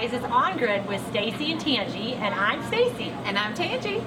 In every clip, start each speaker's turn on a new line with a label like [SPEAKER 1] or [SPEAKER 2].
[SPEAKER 1] It's On Grid with Stacy and Tangi, and I'm Stacy.
[SPEAKER 2] And I'm Tangi.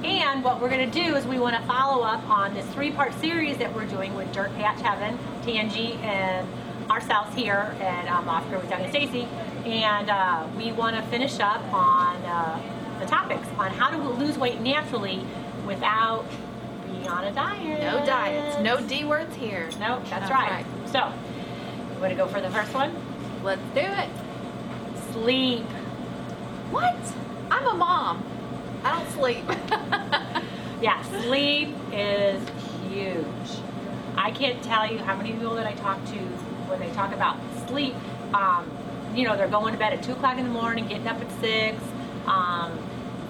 [SPEAKER 1] And what we're going to do is we want to follow up on this 3-part series that we're doing with Dirt Patch Heaven, Tangi, and ourselves here at Off Grid with DOUG and STACY. And we want to finish up on the topics on how to lose weight naturally without being on a diet.
[SPEAKER 2] No diets. No D words here.
[SPEAKER 1] No, that's right. So, you want to go for the first one?
[SPEAKER 2] Let's do it.
[SPEAKER 1] Sleep.
[SPEAKER 2] What? I'm a mom. I don't sleep.
[SPEAKER 1] Yeah, sleep is huge. I can't tell you how many people that I talk to when they talk about sleep. You know, they're going to bed at 2 o'clock in the morning, getting up at 6.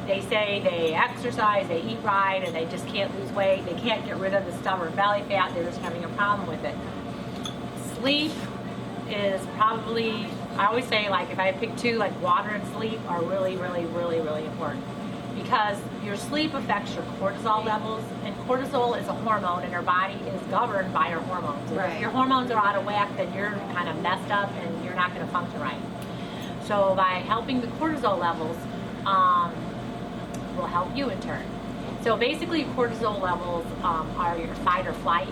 [SPEAKER 1] They say they exercise, they eat right, and they just can't lose weight. They can't get rid of the stubborn belly fat. They're just having a problem with it. Sleep is probably, I always say, like, if I pick 2, like water and sleep are really, really, really, really important, because your sleep affects your cortisol levels, and cortisol is a hormone, and our body is governed by our hormones. And if your hormones are out of whack, then you're kind of messed up and you're not going to function right. So by helping the cortisol levels will help you in turn. So basically, cortisol levels are your fight or flight.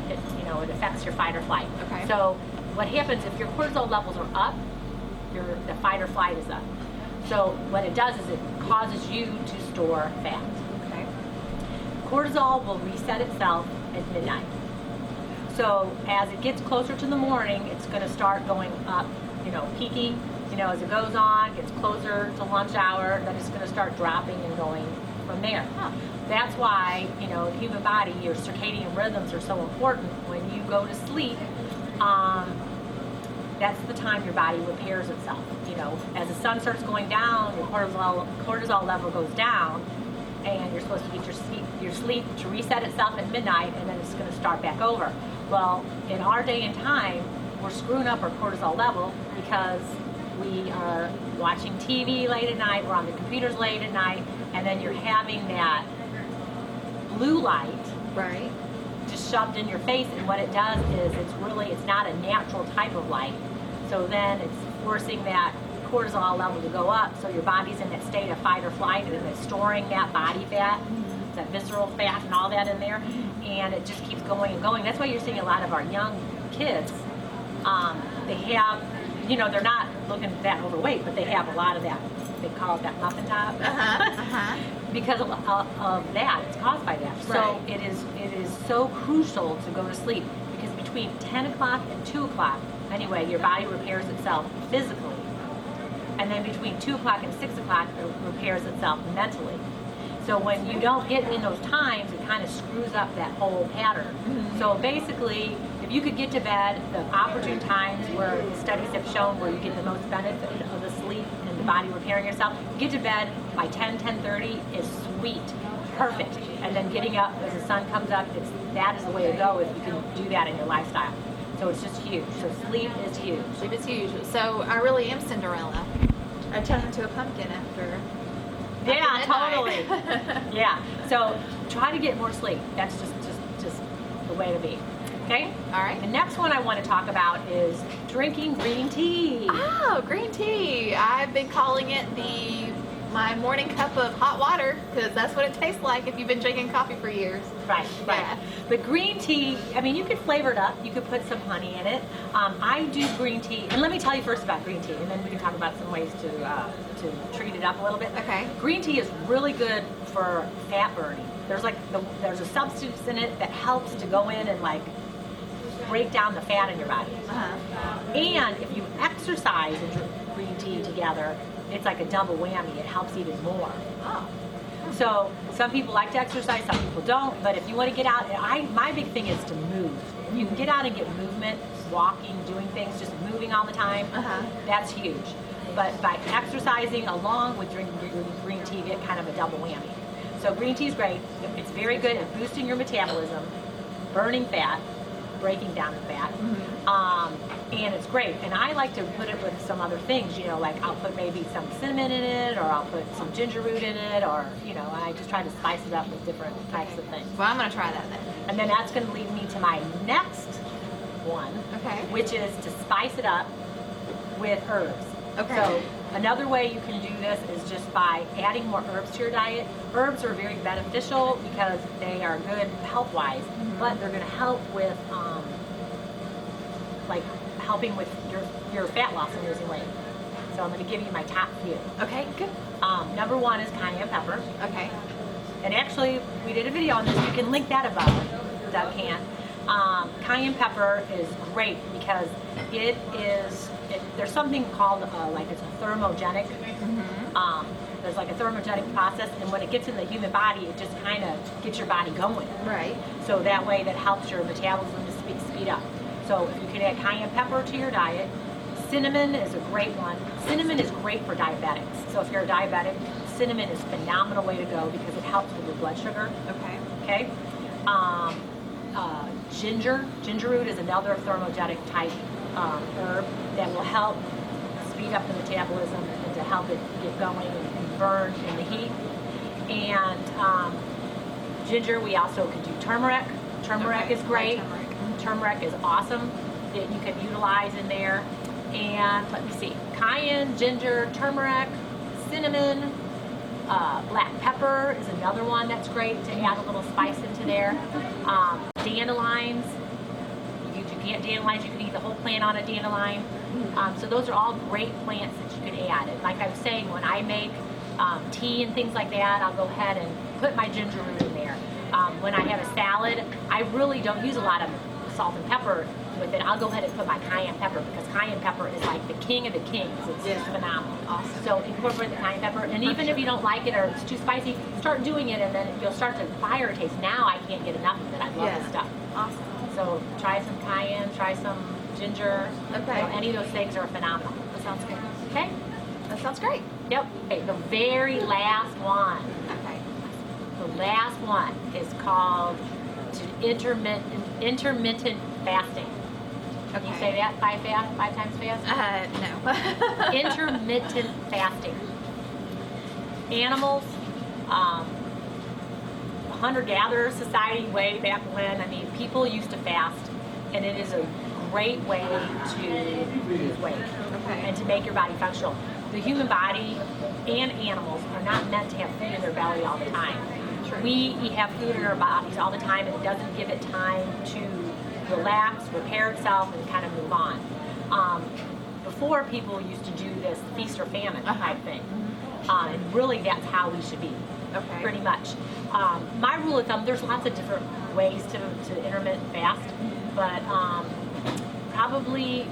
[SPEAKER 1] It affects your fight or flight.
[SPEAKER 2] Okay.
[SPEAKER 1] So what happens if your cortisol levels are up, the fight or flight is up. So what it does is it causes you to store fat.
[SPEAKER 2] Okay.
[SPEAKER 1] Cortisol will reset itself at midnight. So as it gets closer to the morning, it's going to start going up, peaking, as it goes on, gets closer to lunch hour, then it's going to start dropping and going from there. That's why, the human body, your circadian rhythms are so important. When you go to sleep, that's the time your body repairs itself. As the sun starts going down, your cortisol level goes down, and you're supposed to get your sleep to reset itself at midnight, and then it's going to start back over. Well, in our day and time, we're screwing up our cortisol level because we are watching TV late at night, we're on the computers late at night, and then you're having that blue light just shoved in your face, and what it does is it's not a natural type of light. So then it's forcing that cortisol level to go up, so your body's in that state of fight or flight, and it's storing that body fat, that visceral fat and all that in there, and it just keeps going and going. That's why you're seeing a lot of our young kids, they have, they're not looking that overweight, but they have a lot of that, they call it that muffin top. Because of that, it's caused by that. So it is so crucial to go to sleep, because between 10 o'clock and 2 o'clock, anyway, your body repairs itself physically. And then between 2 o'clock and 6 o'clock, it repairs itself mentally. So when you don't get in those times, it kind of screws up that whole pattern. So basically, if you could get to bed, the opportune times where the studies have shown where you get the most benefit of the sleep and the body repairing yourself, get to bed by 10:30 is sweet, perfect. And then getting up as the sun comes up, that is the way to go if you can do that in your lifestyle. So it's just huge. So sleep is huge.
[SPEAKER 2] Sleep is huge. So I really am Cinderella. I turn into a pumpkin after.
[SPEAKER 1] Yeah, totally. Yeah. So try to get more sleep. That's just the way to be. Okay?
[SPEAKER 2] All right.
[SPEAKER 1] The next one I want to talk about is drinking green tea.
[SPEAKER 2] Oh, green tea. I've been calling it my morning cup of hot water, because that's what it tastes like if you've been drinking coffee for years.
[SPEAKER 1] Right.
[SPEAKER 2] Yeah.
[SPEAKER 1] But green tea, I mean, you could flavor it up. You could put some honey in it. I do green tea, and let me tell you first about green tea, and then we can talk about some ways to treat it up a little bit.
[SPEAKER 2] Okay.
[SPEAKER 1] Green tea is really good for fat burning. There's a substance in it that helps to go in and break down the fat in your body. And if you exercise and drink green tea together, it's like a double whammy. It helps even more. So some people like to exercise, some people don't, but if you want to get out, my big thing is to move. If you can get out and get movement, walking, doing things, just moving all the time, that's huge. But by exercising along with drinking green tea, you get kind of a double whammy. So green tea is great. It's very good at boosting your metabolism, burning fat, breaking down the fat. And it's great. And I like to put it with some other things, you know, like I'll put maybe some cinnamon in it, or I'll put some ginger root in it, or, you know, I just try to spice it up with different types of things.
[SPEAKER 2] Well, I'm going to try that then.
[SPEAKER 1] And then that's going to lead me to my next one,
[SPEAKER 2] Okay.
[SPEAKER 1] which is to spice it up with herbs.
[SPEAKER 2] Okay.
[SPEAKER 1] So another way you can do this is just by adding more herbs to your diet. Herbs are very beneficial because they are good health-wise, but they're going to help with, like, helping with your fat loss and losing weight. So I'm going to give you my top few.
[SPEAKER 2] Okay, good.
[SPEAKER 1] Number one is cayenne pepper.
[SPEAKER 2] Okay.
[SPEAKER 1] And actually, we did a video on this. You can link that above. Doug can. Cayenne pepper is great because there's something called like it's a thermogenic. There's like a thermogenic process, and when it gets in the human body, it just kind of gets your body going.
[SPEAKER 2] Right.
[SPEAKER 1] So that way, that helps your metabolism to speed up. So if you can add cayenne pepper to your diet, cinnamon is a great one. Cinnamon is great for diabetics. So if you're a diabetic, cinnamon is a phenomenal way to go because it helps with your blood sugar.
[SPEAKER 2] Okay.
[SPEAKER 1] Okay. Ginger root is another thermogenic type herb that will help speed up the metabolism and to help it get going and burn in the heat. And ginger, we also can do turmeric. Turmeric
[SPEAKER 2] Okay,
[SPEAKER 1] is great.
[SPEAKER 2] turmeric.
[SPEAKER 1] Turmeric is awesome that you can utilize in there. And let me see, cayenne, ginger, turmeric, cinnamon, black pepper is another one that's great to add a little spice into there. Dandelions, you can dandelions, you can eat the whole plant on a dandelion. So those are all great plants that you can add. And like I was saying, when I make tea and things like that, I'll go ahead and put my ginger root in there. When I have a salad, I really don't use a lot of salt and pepper with it. I'll go ahead and put my cayenne pepper because cayenne pepper is like the king of the kings. It's just phenomenal.
[SPEAKER 2] Awesome.
[SPEAKER 1] So incorporate the cayenne pepper, and even if you don't like it or it's too spicy, start doing it, and then you'll start to acquire a taste. Now I can't get enough of it. I love this stuff.
[SPEAKER 2] Awesome.
[SPEAKER 1] So try some cayenne, try some ginger.
[SPEAKER 2] Okay.
[SPEAKER 1] You know, any of those things are phenomenal.
[SPEAKER 2] That sounds good.
[SPEAKER 1] Okay?
[SPEAKER 2] That sounds great.
[SPEAKER 1] Yep. Okay, the very last one.
[SPEAKER 2] Okay.
[SPEAKER 1] The last one is called intermittent fasting. Can you say that five times fast?
[SPEAKER 2] No.
[SPEAKER 1] Intermittent fasting. Animals, hunter-gatherer society way back when, I mean, people used to fast, and it is a great way to lose weight and to make your body functional. The human body and animals are not meant to have food in their belly all the time. We have food in our bodies all the time, and it doesn't give it time to relax, repair itself, and kind of move on. Before, people used to do this feast or famine type thing, and really that's how we should be, pretty much. My rule of thumb, there's lots of different ways to intermittent fast, but probably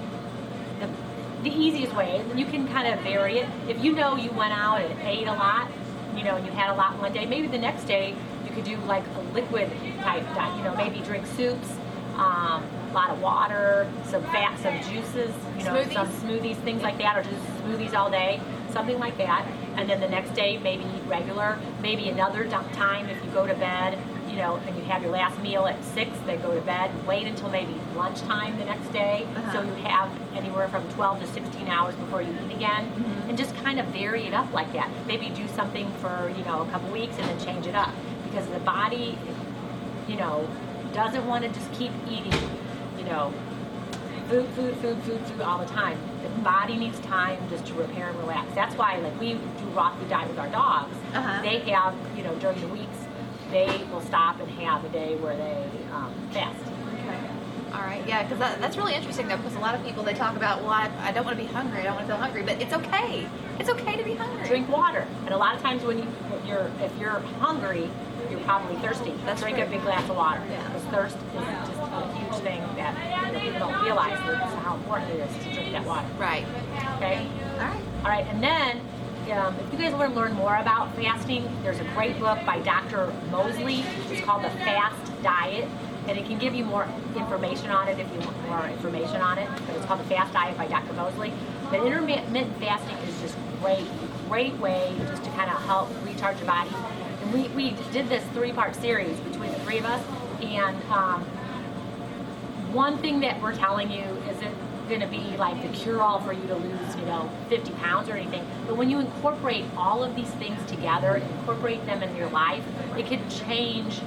[SPEAKER 1] the easiest way, and you can kind of vary it. If you know you went out and ate a lot, you know, and you had a lot one day, maybe the next day you could do like a liquid type diet, you know, maybe drink soups, a lot of water, some fat, some juices, you know, some smoothies, things like that, or just smoothies all day, something like that. And then the next day, maybe eat regular. Maybe another time if you go to bed, you know, and you have your last meal at 6, then go to bed and wait until maybe lunchtime the next day. So you have anywhere from 12 to 16 hours before you eat again. And just kind of vary it up like that. Maybe do something for, you know, a couple weeks and then change it up. Because the body, you know, doesn't want to just keep eating, you know, food all the time. The body needs time just to repair and relax. That's why, like, we do raw food diet with our dogs. They have, you know, during the weeks, they will stop and have a day where they fast.
[SPEAKER 2] All right, yeah, because that's really interesting though, because a lot of people, they talk about, well, I don't want to be hungry, I don't want to feel hungry, but it's okay. It's okay to be hungry.
[SPEAKER 1] Drink water. And a lot of times if you're hungry, you're probably thirsty. Drink a big glass of water. Because thirst is just a huge thing that, you know, people don't realize how important it is to drink that water.
[SPEAKER 2] Right.
[SPEAKER 1] Okay?
[SPEAKER 2] All
[SPEAKER 1] right, and then if you guys want to learn more about fasting, there's a great book by Dr. Mosley. It's called The Fast Diet. And it can give you more information on it if you want more information on it. But it's called The Fast Diet by Dr. Mosley. But intermittent fasting is just great way just to kind of help recharge your body. And we did this 3-part series between the 3 of us. And one thing that we're telling you isn't going to be like the cure-all for you to lose, 50 pounds or anything. But when you incorporate all of these things together, incorporate them in your life, it can change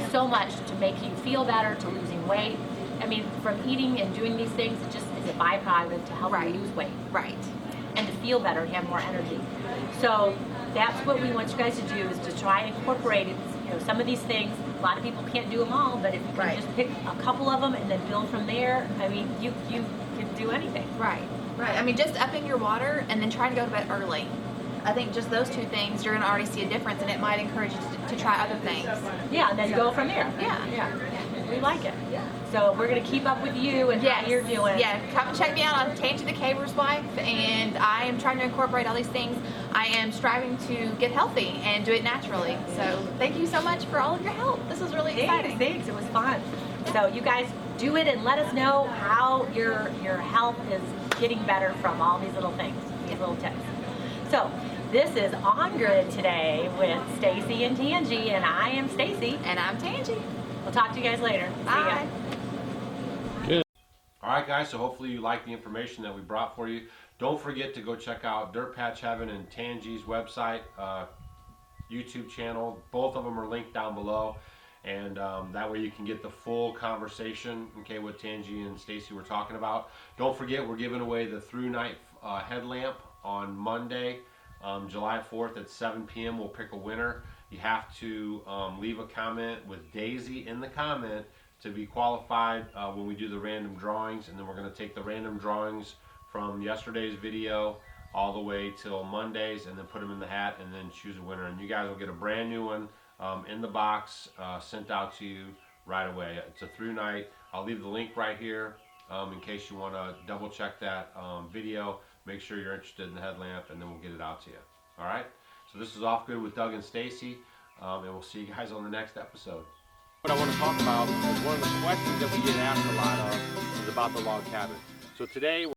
[SPEAKER 1] so much to make you feel better, to losing weight. I mean, from eating and doing these things, it just is a byproduct to help you lose weight.
[SPEAKER 2] Right.
[SPEAKER 1] And to feel better and have more energy. So that's what we want you guys to do, is to try and incorporate it. Some of these things, a lot of people can't do them all, but if you can just pick a couple of them and then build from there, I mean, you can do anything.
[SPEAKER 2] Right. I mean, just upping your water and then trying to go to bed early. I think just those two things, you're going to already see a difference, and it might encourage you to try other things.
[SPEAKER 1] Yeah, and then go from there.
[SPEAKER 2] Yeah.
[SPEAKER 1] We like it. So we're going to keep up with you and how you're doing.
[SPEAKER 2] Yeah, come and check me out on Tangi the Caver's Wife, and I am trying to incorporate all these things. I am striving to get healthy and do it naturally. So thank you so much for all of your help. This was really exciting.
[SPEAKER 1] Thanks. It was fun. So you guys do it and let us know how your health is getting better from all these little things, these little tips. So this is On Grid today with Stacy and Tangi, and I am Stacy.
[SPEAKER 2] And I'm Tangi.
[SPEAKER 1] We'll talk to you guys later.
[SPEAKER 2] Bye.
[SPEAKER 3] Good. All right, guys, so hopefully you like the information that we brought for you. Don't forget to go check out DIRTPATCH Heaven and Tangi's website, YouTube channel. Both of them are linked down below, and that way you can get the full conversation, okay, what Tangi and Stacy were talking about. Don't forget, we're giving away the through night headlamp on Monday, July 4th at 7 p.m. We'll pick a winner. You have to leave a comment with Daisy in the comment to be qualified when we do the random drawings, and then we're going to take the random drawings from yesterday's video all the way till Mondays, and then put them in the hat and then choose a winner. And you guys will get a brand new one in the box sent out to you right away. It's a through night. I'll leave the link right here in case you want to double check that video. Make sure you're interested in the headlamp, and then we'll get it out to you. All right? So this is Off Grid with Doug and Stacy, and we'll see you guys on the next episode.
[SPEAKER 4] What I want to talk about is one of the questions that we get asked a lot of is about the log cabin. So today